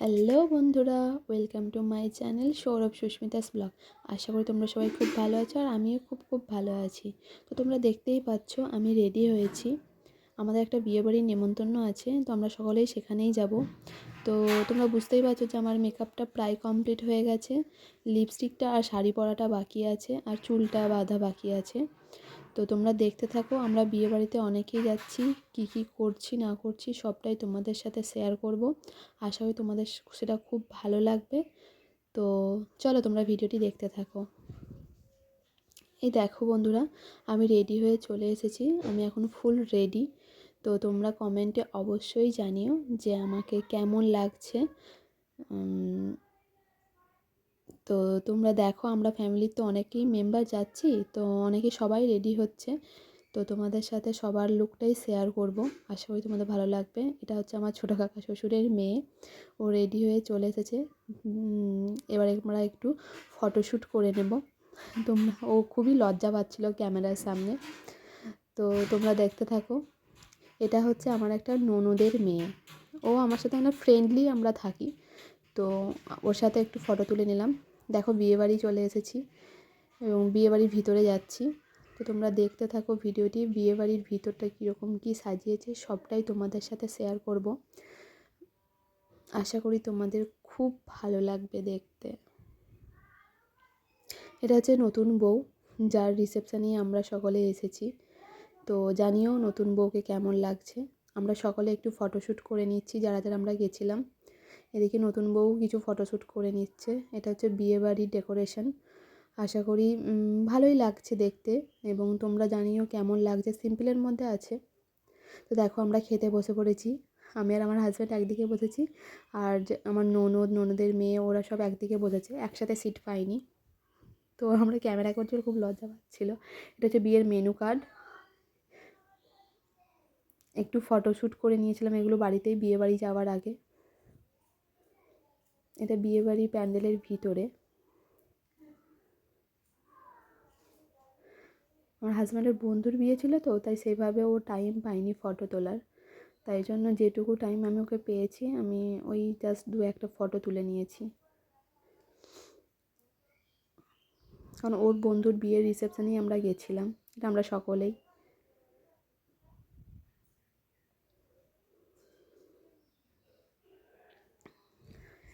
Hello বন্ধুরা, welcome to my channel Sourav Susmita's blog. আশা করি তোমরা সবাই খুব ভালো আছো আর আমিও খুব ভালো আছি। তো তোমরা দেখতেই পাচ্ছ আমি রেডি হয়েছি। আমাদের একটা বিয়েবাড়ির নেমন্তন্ন আছে, তো আমরা সকলেই সেখানেই যাব। তো তোমরা বুঝতেই পারছো যে আমার মেকআপটা প্রায় কমপ্লিট হয়ে গেছে। লিপস্টিকটা আর শাড়ি পরাটা বাকি আছে, আর চুলটা বাঁধা বাকি আছে। তো তোমরা দেখতে থাকো, আমরা বিয়েবাড়িতে অনেকেই যাচ্ছি, কি করছি না করছি সবটাই তোমাদের সাথে শেয়ার করব। আশা করি তোমাদের সেটা খুব ভালো লাগবে। তো চলো তোমরা ভিডিওটি দেখতে থাকো। এই দেখো বন্ধুরা, আমি রেডি হয়ে চলে এসেছি, আমি এখন ফুল রেডি। তো তোমরা কমেন্টে অবশ্যই জানিও যে আমাকে কেমন লাগছে। তো তোমরা দেখো, আমরা ফ্যামিলির তো অনেকেই মেম্বার যাচ্ছি, তো অনেকে সবাই রেডি হচ্ছে। তো তোমাদের সাথে সবার লুকটাই শেয়ার করব, আশা করি তোমাদের ভালো লাগবে। এটা হচ্ছে আমার ছোটো কাকা শ্বশুরের মেয়ে, ও রেডি হয়ে চলে এসেছে। এবারে আমরা একটু ফটোশ্যুট করে নেব। ও খুবই লজ্জা পাচ্ছিল ক্যামেরার সামনে। তো তোমরা দেখতে থাকো। এটা হচ্ছে আমার একটা ননদের মেয়ে, ও আমার সাথে অনেক ফ্রেন্ডলি আমরা থাকি। তো ওর সাথে একটু ফটো তুলে নিলাম। দেখো বিয়েবাড়ি চলে এসেছি এবং বিয়েবাড়ির ভিতরে যাচ্ছি। তো তোমরা দেখতে থাকো ভিডিওটি, বিয়েবাড়ির ভিতরটা কীরকম কী সাজিয়েছে সবটাই তোমাদের সাথে শেয়ার করব। আশা করি তোমাদের খুব ভালো লাগবে দেখতে। এটা হচ্ছে নতুন বউ, যার রিসেপশানেই আমরা সকলে এসেছি। তো জানিও নতুন বউকে কেমন লাগছে। আমরা সকলে একটু ফটোশ্যুট করে নিচ্ছি যারা যারা আমরা গেছিলাম। এদিকে নতুন বউ কিছু ফটোশ্যুট করে নিচ্ছে। এটা হচ্ছে বিয়েবাড়ির ডেকোরেশন। আশা করি ভালোই লাগছে দেখতে, এবং তোমরা জানিও কেমন লাগছে। সিম্পলের মধ্যে আছে। তো দেখো আমরা খেতে বসে পড়েছি। আমি আর আমার হাজব্যান্ড একদিকে বসেছি, আর আমার ননদের মেয়ে ওরা সব একদিকে বসেছে, একসাথে সিট পাইনি। তো আমরা ক্যামেরা করছি, খুব লজ্জা পাচ্ছিলো। এটা হচ্ছে বিয়ের মেনু কার্ড। একটু ফটোশ্যুট করে নিয়েছিলাম এগুলো বাড়িতেই বিয়েবাড়ি যাওয়ার আগে। এটা বিয়েবাড়ি প্যান্ডেলের ভিতরে। আমার হাজব্যান্ডের বন্ধুর বিয়ে ছিল, তো তাই সেইভাবে ও টাইম পায়নি ফটো তোলার। তাই জন্য যেটুকু টাইম আমি ওকে পেয়েছি, আমি ওই জাস্ট দু একটা ফটো তুলে নিয়েছি। কারণ ওর বন্ধুর বিয়ের রিসেপশানেই আমরা গেছিলাম, এটা আমরা সকলেই।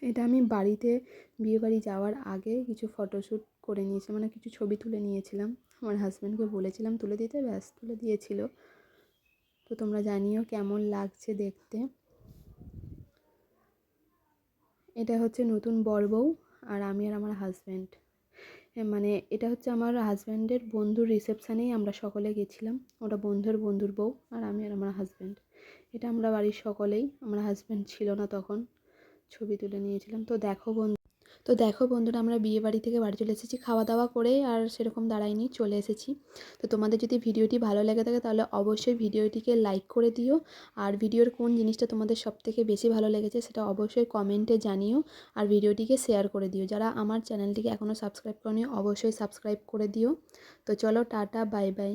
এটা আমি বাড়িতে বিয়েবাড়ি যাওয়ার আগে কিছু ফটোশ্যুট করে নিয়েছি, মানে কিছু ছবি তুলে নিয়েছিলাম। আমার হাজব্যান্ডকে বলেছিলাম তুলে দিতে, ব্যাস তুলে দিয়েছিল। তো তোমরা জানিও কেমন লাগছে দেখতে। এটা হচ্ছে নতুন বর বউ, আর আমি আর আমার হাজব্যান্ড। মানে এটা হচ্ছে আমার হাজব্যান্ডের বন্ধুর রিসেপশানেই আমরা সকলে গেছিলাম। ওটা বন্ধুর বউ, আর আমি আর আমার হাজব্যান্ড। এটা আমরা বাড়ির সকলেই, আমার হাজব্যান্ড ছিল না তখন, ছবি তুলে নিয়েছিলাম। তো দেখো বন্ধুরা, আমরা বিয়ে বাড়ি থেকে বাড়ি চলে এসেছি খাওয়া দাওয়া করে, আর সেরকম দাঁড়াইনি, চলে এসেছি। তো তোমাদের যদি ভিডিওটি ভালো লেগে থাকে তাহলে অবশ্যই ভিডিওটিকে লাইক করে দিও। আর ভিডিওর কোন জিনিসটা তোমাদের সবথেকে বেশি ভালো লেগেছে সেটা অবশ্যই কমেন্টে জানিও। আর ভিডিওটিকে শেয়ার করে দিও। যারা আমার চ্যানেলটিকে এখনও সাবস্ক্রাইব করনি অবশ্যই সাবস্ক্রাইব করে দিও। তো চলো টাটা, বাই বাই।